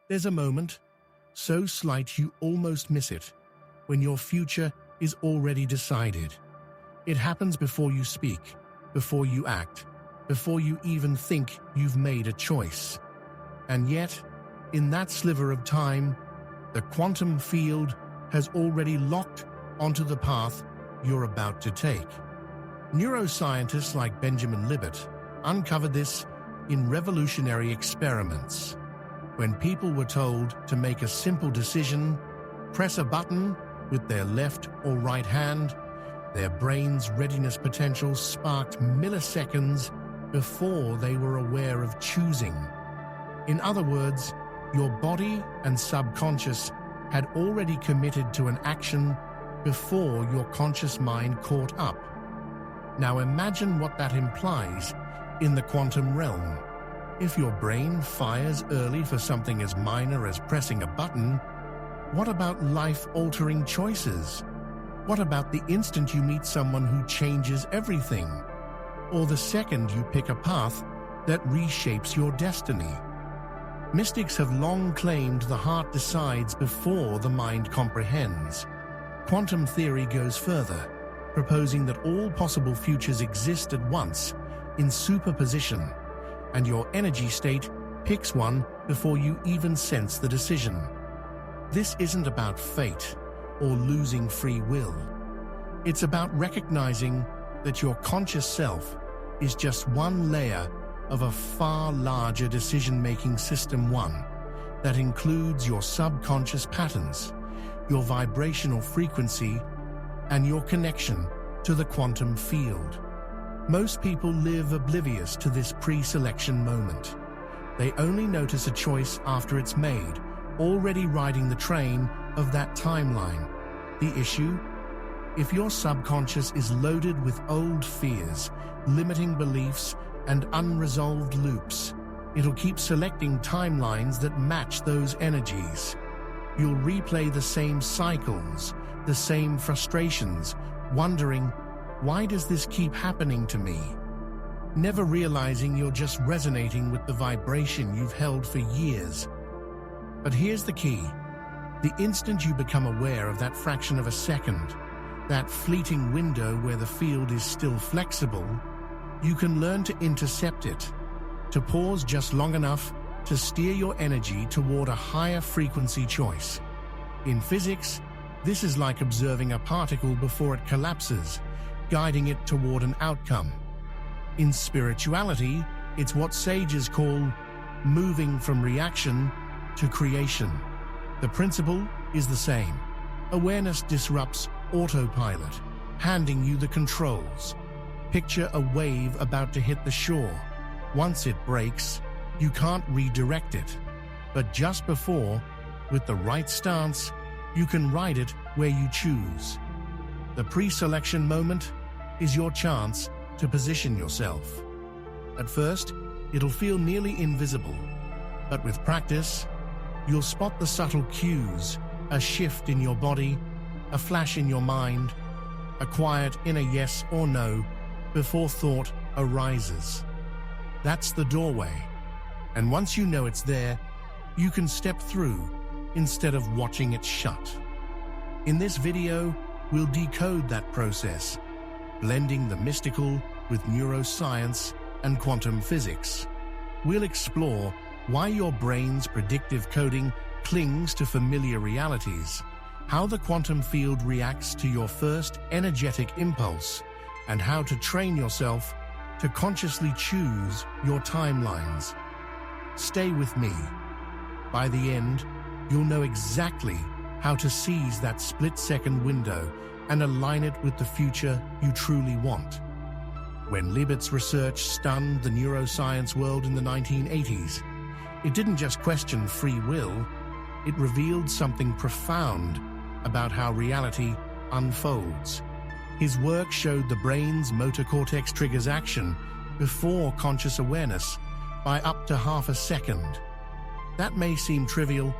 There's a moment, so slight you almost miss it, when your future is already decided. It happens before you speak, before you act, before you even think you've made a choice. And yet, in that sliver of time, the quantum field has already locked onto the path you're about to take. Neuroscientists like Benjamin Libet uncovered this in revolutionary experiments. When people were told to make a simple decision, press a button with their left or right hand, their brain's readiness potential sparked milliseconds before they were aware of choosing. In other words, your body and subconscious had already committed to an action before your conscious mind caught up. Now imagine what that implies in the quantum realm. If your brain fires early for something as minor as pressing a button, what about life-altering choices? What about the instant you meet someone who changes everything? Or the second you pick a path that reshapes your destiny? Mystics have long claimed the heart decides before the mind comprehends. Quantum theory goes further, proposing that all possible futures exist at once in superposition, and your energy state picks one before you even sense the decision. This isn't about fate or losing free will. It's about recognizing that your conscious self is just one layer of a far larger decision-making system, one that includes your subconscious patterns, your vibrational frequency, and your connection to the quantum field. Most people live oblivious to this pre-selection moment. They only notice a choice after it's made, already riding the train of that timeline. The issue? If your subconscious is loaded with old fears, limiting beliefs, and unresolved loops, it'll keep selecting timelines that match those energies. You'll replay the same cycles, the same frustrations, wondering, why does this keep happening to me? Never realizing you're just resonating with the vibration you've held for years. But here's the key. The instant you become aware of that fraction of a second, that fleeting window where the field is still flexible, you can learn to intercept it, to pause just long enough to steer your energy toward a higher frequency choice. In physics, this is like observing a particle before it collapses, guiding it toward an outcome. In spirituality, it's what sages call moving from reaction to creation. The principle is the same. Awareness disrupts autopilot, handing you the controls. Picture a wave about to hit the shore. Once it breaks, you can't redirect it. But just before, with the right stance, you can ride it where you choose. The pre-selection moment is your chance to position yourself. At first, it'll feel nearly invisible, but with practice, you'll spot the subtle cues, a shift in your body, a flash in your mind, a quiet inner yes or no before thought arises. That's the doorway, and once you know it's there, you can step through instead of watching it shut. In this video, we'll decode that process, blending the mystical with neuroscience and quantum physics. We'll explore why your brain's predictive coding clings to familiar realities, how the quantum field reacts to your first energetic impulse, and how to train yourself to consciously choose your timelines. Stay with me. By the end, you'll know exactly how to seize that split-second window and align it with the future you truly want. When Libet's research stunned the neuroscience world in the 1980s, it didn't just question free will, it revealed something profound about how reality unfolds. His work showed the brain's motor cortex triggers action before conscious awareness by up to half a second. That may seem trivial,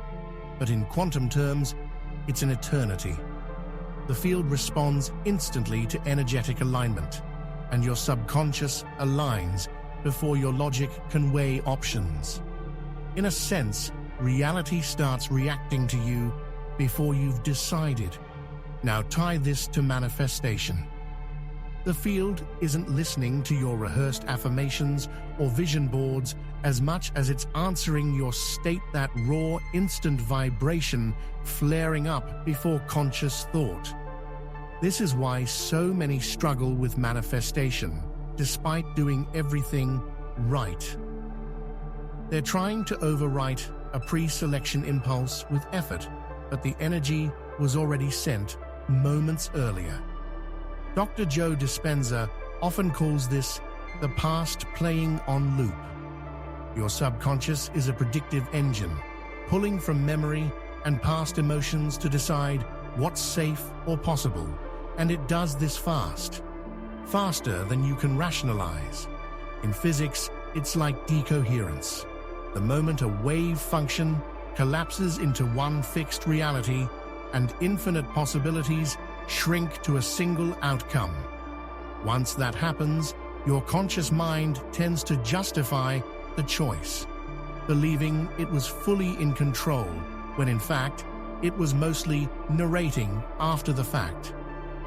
but in quantum terms, it's an eternity. The field responds instantly to energetic alignment, and your subconscious aligns before your logic can weigh options. In a sense, reality starts reacting to you before you've decided. Now tie this to manifestation. The field isn't listening to your rehearsed affirmations or vision boards as much as it's answering your state, that raw, instant vibration flaring up before conscious thought. This is why so many struggle with manifestation, despite doing everything right. They're trying to overwrite a pre-selection impulse with effort, but the energy was already sent moments earlier. Dr. Joe Dispenza often calls this the past playing on loop. Your subconscious is a predictive engine, pulling from memory and past emotions to decide what's safe or possible, and it does this faster than you can rationalize. In physics, it's like decoherence. The moment a wave function collapses into one fixed reality, and infinite possibilities shrink to a single outcome. Once that happens, your conscious mind tends to justify the choice, believing it was fully in control, when in fact, it was mostly narrating after the fact.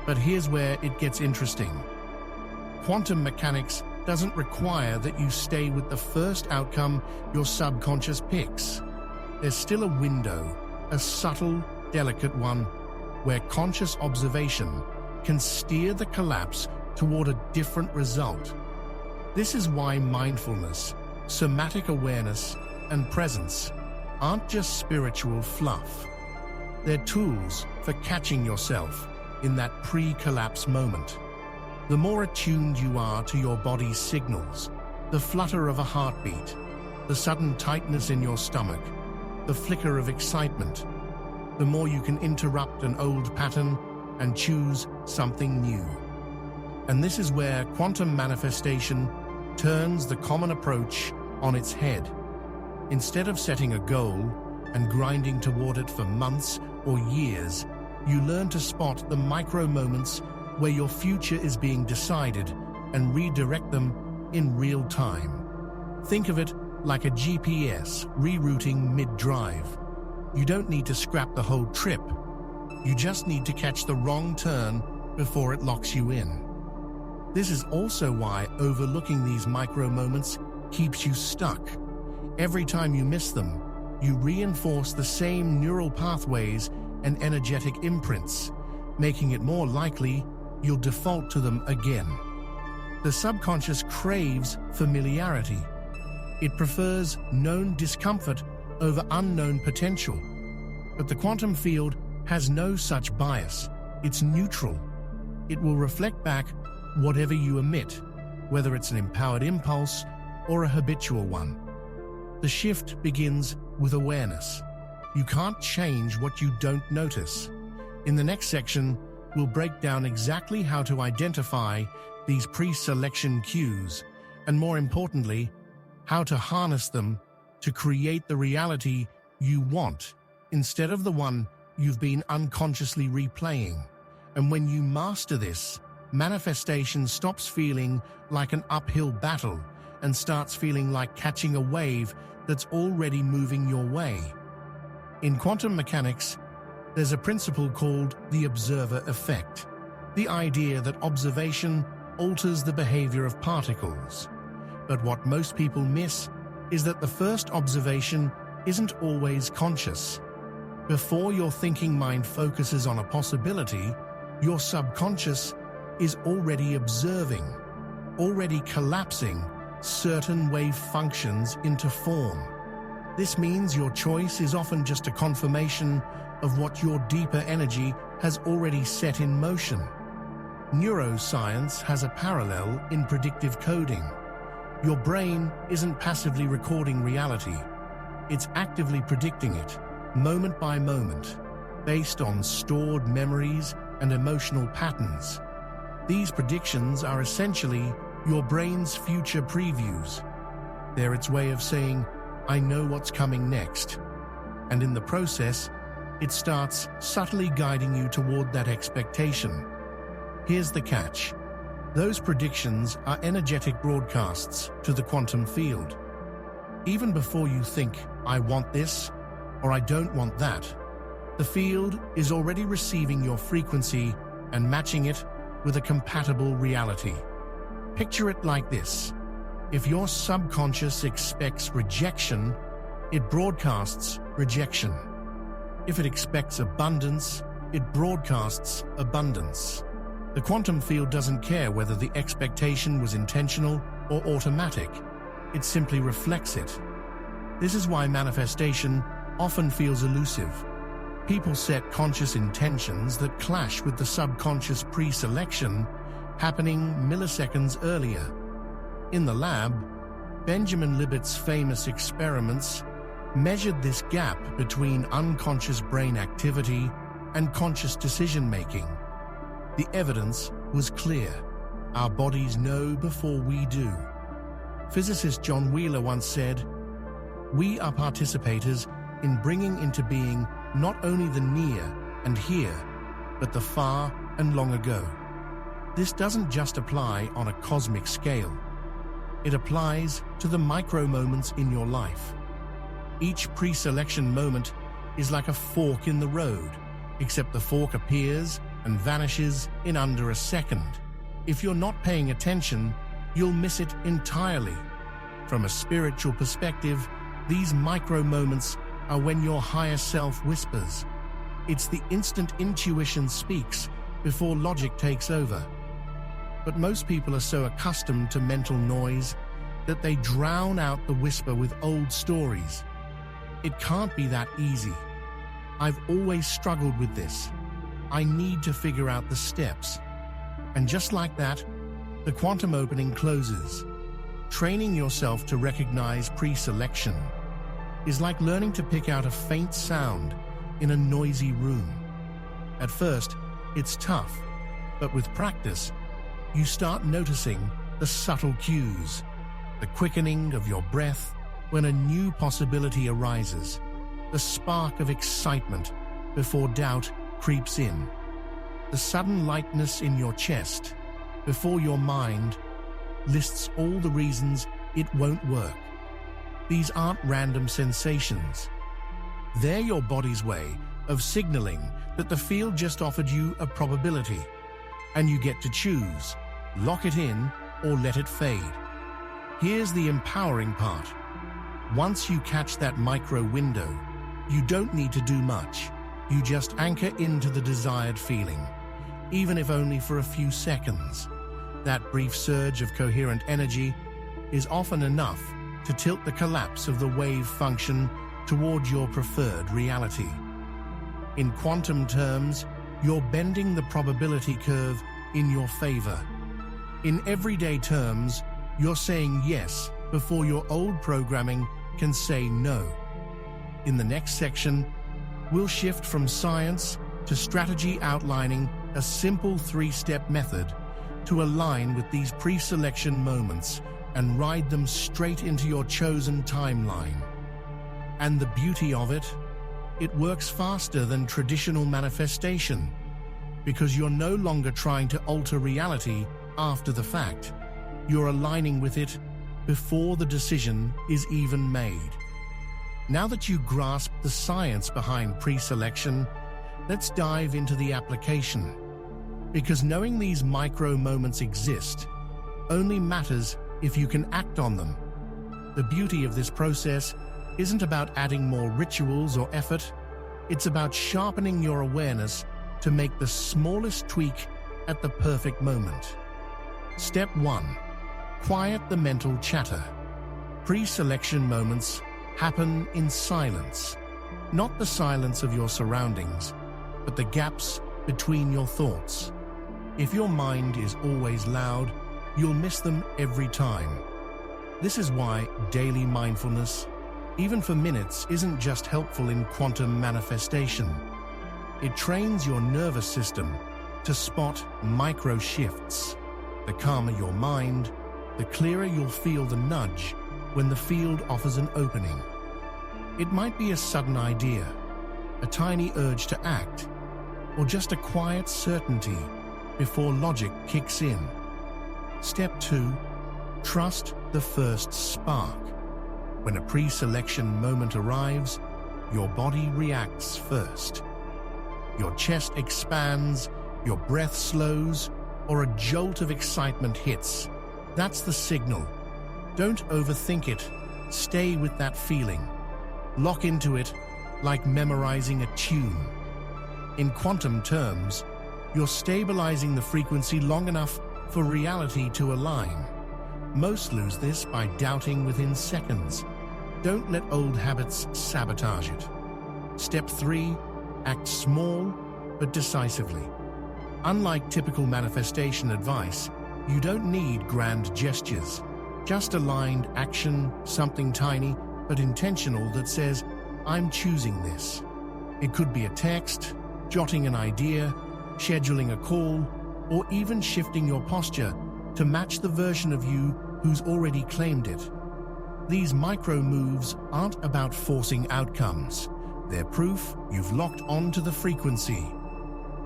But here's where it gets interesting. Quantum mechanics doesn't require that you stay with the first outcome your subconscious picks. There's still a window, a subtle, delicate one, where conscious observation can steer the collapse toward a different result. This is why mindfulness, somatic awareness, and presence aren't just spiritual fluff. They're tools for catching yourself in that pre-collapse moment. The more attuned you are to your body's signals, the flutter of a heartbeat, the sudden tightness in your stomach, the flicker of excitement, the more you can interrupt an old pattern and choose something new. And this is where quantum manifestation turns the common approach on its head. Instead of setting a goal and grinding toward it for months or years, you learn to spot the micro moments where your future is being decided and redirect them in real time. Think of it like a GPS rerouting mid-drive. You don't need to scrap the whole trip. You just need to catch the wrong turn before it locks you in. This is also why overlooking these micro moments keeps you stuck. Every time you miss them, you reinforce the same neural pathways and energetic imprints, making it more likely you'll default to them again. The subconscious craves familiarity. It prefers known discomfort over unknown potential. But the quantum field has no such bias. It's neutral. It will reflect back whatever you emit, whether it's an empowered impulse or a habitual one. The shift begins with awareness. You can't change what you don't notice. In the next section, we'll break down exactly how to identify these pre-selection cues, and more importantly, how to harness them to create the reality you want instead of the one you've been unconsciously replaying. And when you master this, manifestation stops feeling like an uphill battle and starts feeling like catching a wave that's already moving your way. In quantum mechanics, there's a principle called the observer effect, the idea that observation alters the behavior of particles. But what most people miss is that the first observation isn't always conscious. Before your thinking mind focuses on a possibility, your subconscious is already observing, already collapsing certain wave functions into form. This means your choice is often just a confirmation of what your deeper energy has already set in motion. Neuroscience has a parallel in predictive coding. Your brain isn't passively recording reality. It's actively predicting it, moment by moment, based on stored memories and emotional patterns. These predictions are essentially your brain's future previews. They're its way of saying, I know what's coming next. And in the process, it starts subtly guiding you toward that expectation. Here's the catch. Those predictions are energetic broadcasts to the quantum field. Even before you think, I want this, or I don't want that. The field is already receiving your frequency and matching it with a compatible reality. Picture it like this. If your subconscious expects rejection, it broadcasts rejection. If it expects abundance, it broadcasts abundance. The quantum field doesn't care whether the expectation was intentional or automatic. It simply reflects it. This is why manifestation often feels elusive. People set conscious intentions that clash with the subconscious pre-selection happening milliseconds earlier. In the lab, Benjamin Libet's famous experiments measured this gap between unconscious brain activity and conscious decision-making. The evidence was clear. Our bodies know before we do. Physicist John Wheeler once said, "We are participators in bringing into being not only the near and here, but the far and long ago." This doesn't just apply on a cosmic scale. It applies to the micro moments in your life. Each pre-selection moment is like a fork in the road, except the fork appears and vanishes in under a second. If you're not paying attention, you'll miss it entirely. From a spiritual perspective, these micro moments are when your higher self whispers. It's the instant intuition speaks before logic takes over. But most people are so accustomed to mental noise that they drown out the whisper with old stories. It can't be that easy. I've always struggled with this. I need to figure out the steps. And just like that, the quantum opening closes. Training yourself to recognize pre-selection is like learning to pick out a faint sound in a noisy room. At first, it's tough, but with practice, you start noticing the subtle cues, the quickening of your breath when a new possibility arises, the spark of excitement before doubt creeps in, the sudden lightness in your chest before your mind lists all the reasons it won't work. These aren't random sensations. They're your body's way of signaling that the field just offered you a probability, and you get to choose, lock it in or let it fade. Here's the empowering part. Once you catch that micro window, you don't need to do much. You just anchor into the desired feeling, even if only for a few seconds. That brief surge of coherent energy is often enough to tilt the collapse of the wave function toward your preferred reality. In quantum terms, you're bending the probability curve in your favor. In everyday terms, you're saying yes before your old programming can say no. In the next section, we'll shift from science to strategy, outlining a simple 3-step method to align with these pre-selection moments and ride them straight into your chosen timeline. And the beauty of it, it works faster than traditional manifestation, because you're no longer trying to alter reality after the fact. You're aligning with it before the decision is even made. Now that you grasp the science behind pre-selection, let's dive into the application. Because knowing these micro moments exist only matters if you can act on them. The beauty of this process isn't about adding more rituals or effort. It's about sharpening your awareness to make the smallest tweak at the perfect moment. Step 1. Quiet the mental chatter. Pre-selection moments happen in silence. Not the silence of your surroundings, but the gaps between your thoughts. If your mind is always loud, you'll miss them every time. This is why daily mindfulness, even for minutes, isn't just helpful in quantum manifestation. It trains your nervous system to spot micro shifts. The calmer your mind, the clearer you'll feel the nudge when the field offers an opening. It might be a sudden idea, a tiny urge to act, or just a quiet certainty before logic kicks in. Step 2. Trust the first spark. When a pre-selection moment arrives, your body reacts first. Your chest expands, your breath slows, or a jolt of excitement hits. That's the signal. Don't overthink it. Stay with that feeling. Lock into it like memorizing a tune. In quantum terms, you're stabilizing the frequency long enough for reality to align. Most lose this by doubting within seconds. Don't let old habits sabotage it. Step 3, act small but decisively. Unlike typical manifestation advice, you don't need grand gestures. Just aligned action, something tiny but intentional that says, I'm choosing this. It could be a text, jotting an idea, scheduling a call, or even shifting your posture to match the version of you who's already claimed it. These micro moves aren't about forcing outcomes. They're proof you've locked onto the frequency.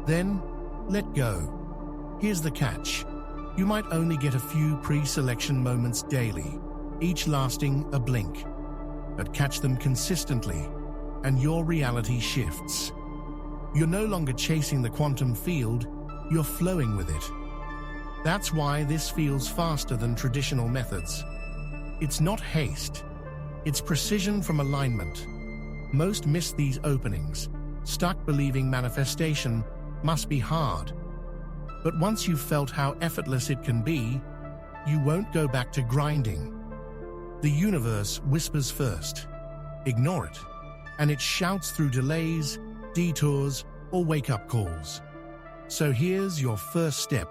Then, let go. Here's the catch. You might only get a few pre-selection moments daily, each lasting a blink. But catch them consistently, and your reality shifts. You're no longer chasing the quantum field, you're flowing with it. That's why this feels faster than traditional methods. It's not haste, it's precision from alignment. Most miss these openings, stuck believing manifestation must be hard. But once you've felt how effortless it can be, you won't go back to grinding. The universe whispers first. Ignore it, and it shouts through delays, detours, or wake-up calls. So here's your first step.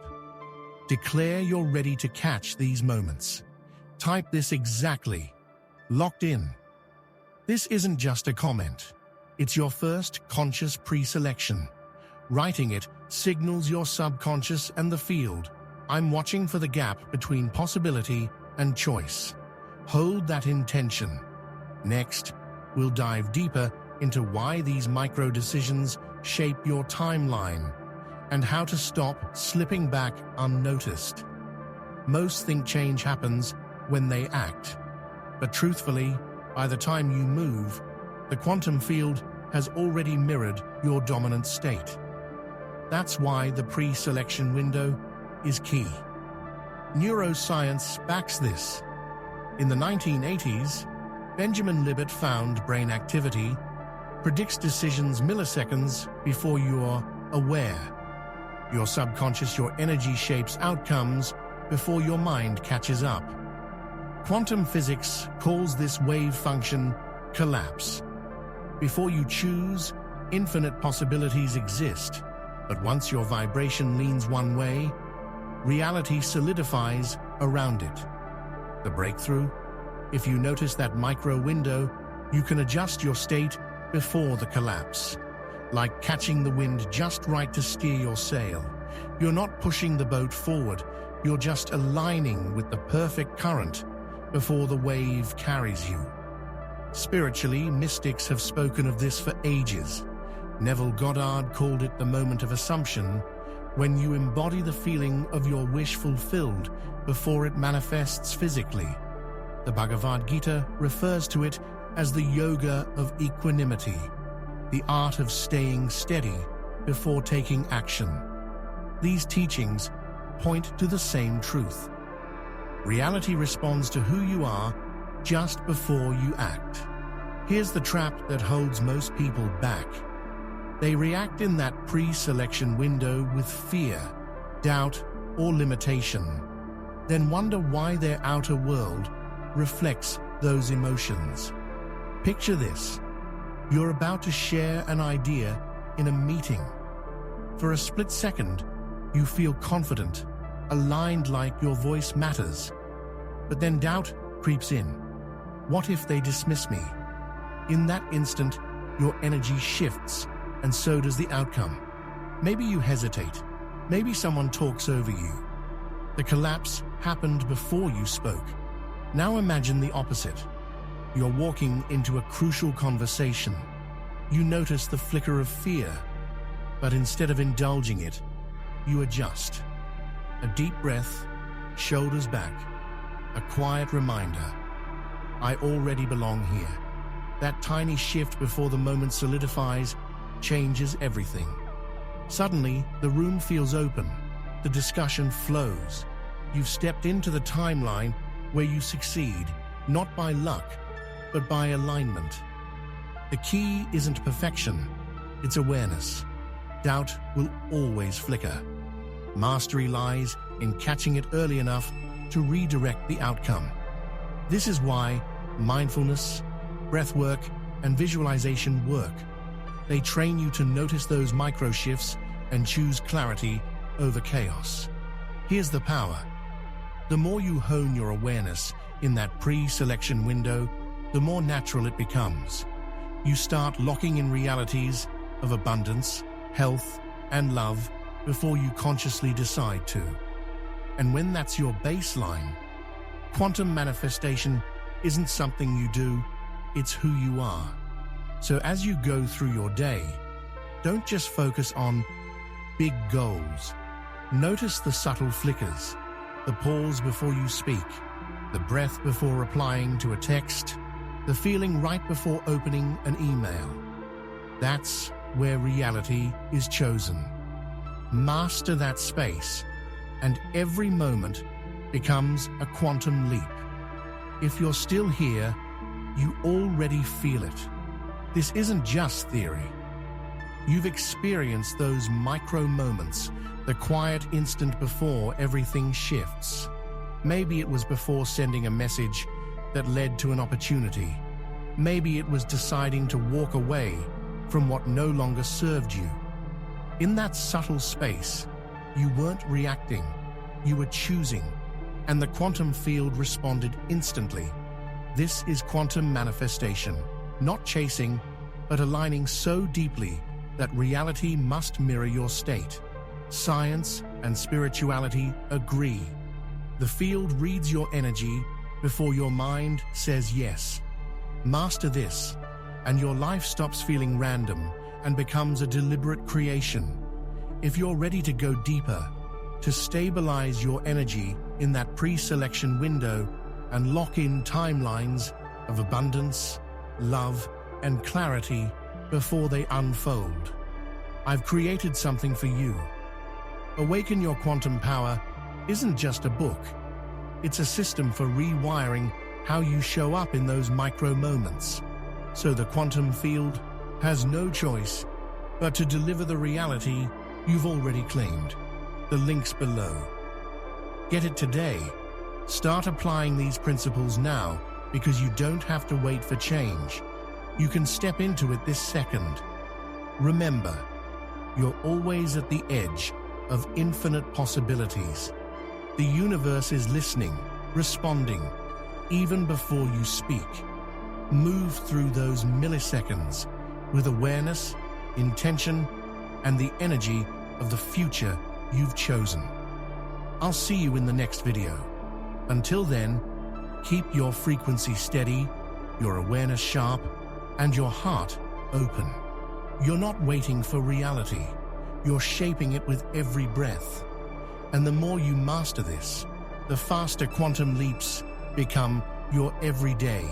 Declare you're ready to catch these moments. Type this exactly. Locked in. This isn't just a comment. It's your first conscious pre-selection. Writing it signals your subconscious and the field. I'm watching for the gap between possibility and choice. Hold that intention. Next, we'll dive deeper into why these micro decisions shape your timeline and how to stop slipping back unnoticed. Most think change happens when they act. But truthfully, by the time you move, the quantum field has already mirrored your dominant state. That's why the pre-selection window is key. Neuroscience backs this. In the 1980s, Benjamin Libet found brain activity predicts decisions milliseconds before you're aware. Your subconscious, your energy shapes outcomes before your mind catches up. Quantum physics calls this wave function collapse. Before you choose, infinite possibilities exist, but once your vibration leans one way, reality solidifies around it. The breakthrough? If you notice that micro window, you can adjust your state before the collapse. Like catching the wind just right to steer your sail. You're not pushing the boat forward, you're just aligning with the perfect current before the wave carries you. Spiritually, mystics have spoken of this for ages. Neville Goddard called it the moment of assumption, when you embody the feeling of your wish fulfilled before it manifests physically. The Bhagavad Gita refers to it as the yoga of equanimity, the art of staying steady before taking action. These teachings point to the same truth. Reality responds to who you are just before you act. Here's the trap that holds most people back. They react in that pre-selection window with fear, doubt, or limitation, then wonder why their outer world reflects those emotions. Picture this. You're about to share an idea in a meeting. For a split second, you feel confident, aligned, like your voice matters. But then doubt creeps in. What if they dismiss me? In that instant, your energy shifts, and so does the outcome. Maybe you hesitate. Maybe someone talks over you. The collapse happened before you spoke. Now imagine the opposite. You're walking into a crucial conversation. You notice the flicker of fear, but instead of indulging it, you adjust. A deep breath, shoulders back, a quiet reminder. I already belong here. that tiny shift before the moment solidifies, changes everything. Suddenly, the room feels open. The discussion flows. You've stepped into the timeline where you succeed, not by luck, but by alignment. The key isn't perfection, it's awareness. Doubt will always flicker. Mastery lies in catching it early enough to redirect the outcome. This is why mindfulness, breathwork, and visualization work. They train you to notice those micro shifts and choose clarity over chaos. Here's the power. The more you hone your awareness in that pre-selection window, the more natural it becomes. You start locking in realities of abundance, health, and love before you consciously decide to. And when that's your baseline, quantum manifestation isn't something you do, it's who you are. So as you go through your day, don't just focus on big goals. Notice the subtle flickers, the pause before you speak, the breath before replying to a text, the feeling right before opening an email. That's where reality is chosen. Master that space, and every moment becomes a quantum leap. If you're still here, you already feel it. This isn't just theory. You've experienced those micro moments, the quiet instant before everything shifts. Maybe it was before sending a message that led to an opportunity. Maybe it was deciding to walk away from what no longer served you. In that subtle space, you weren't reacting, you were choosing, and the quantum field responded instantly. This is quantum manifestation, not chasing, but aligning so deeply that reality must mirror your state. Science and spirituality agree. The field reads your energy before your mind says yes. Master this, and your life stops feeling random and becomes a deliberate creation. If you're ready to go deeper, to stabilize your energy in that pre-selection window and lock in timelines of abundance, love, and clarity before they unfold, I've created something for you. Awaken Your Quantum Power isn't just a book. It's a system for rewiring how you show up in those micro moments. So the quantum field has no choice but to deliver the reality you've already claimed. The link's below. Get it today. Start applying these principles now, because you don't have to wait for change. You can step into it this second. Remember, you're always at the edge of infinite possibilities. The universe is listening, responding, even before you speak. Move through those milliseconds with awareness, intention, and the energy of the future you've chosen. I'll see you in the next video. Until then, keep your frequency steady, your awareness sharp, and your heart open. You're not waiting for reality. You're shaping it with every breath. And the more you master this, the faster quantum leaps become your everyday.